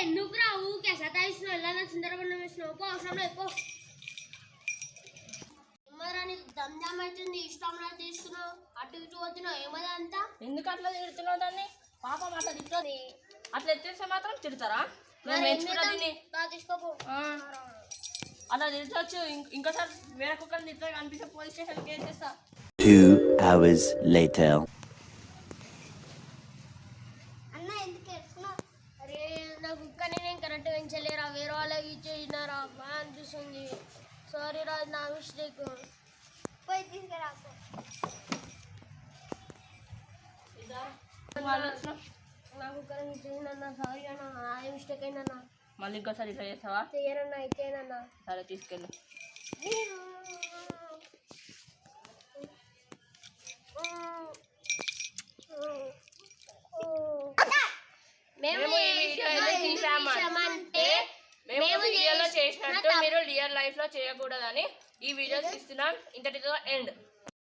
ఎందుకురా ఊకే సతాయిస్తున్నావు ఎలా చిందరబండ వేసినావు పో అవసరం లేదు పో ఏమరా నీకు దమ్జామ్ అవుతుంది ఇష్టంలో తీస్తున్నావు అటు ఇటు పోతున్నావు ఏమదా అంతా ఎందుకు అట్లా తిడుతున్నావు దాన్ని పాపం అట్లా తిట్టది అట్లా ఎత్తేస్తే మాత్రం తిడతారా తీసుకోపో అలా తిట్టచ్చు ఇంకోసారి వేరే కుక్కని తిట్టా అనిపిస్తే పోలీస్ స్టేషన్ కేసు చేస్తా 2 hours later అన్న ఎందుకు వేస్తున్నావు అరే నా కుక్కని నేను కరెక్ట్ పెంచలేరా వేరే వాళ్ళకి ఇచ్చేసినారా బాగా అనిపిస్తుంది సారీ రా నా మిస్టేక్ పోయి తీసుకురా నా కుక్కని ఇచ్చేసినా సారీ అన్న అదే మిస్టేక్ అయిందన్నా మళ్ళీ ఇంకోసారి ఇట్లా చేస్తావా చెయ్యనన్నా ఇచ్చేయనన్నా సరే తీసుకెళ్ళు మేము వీడియోలో చేసినట్టు మీరు రియల్ లైఫ్ లో చేయకూడదని ఈ వీడియో ఇస్తున్నాం ఇంతటితో ఎండ్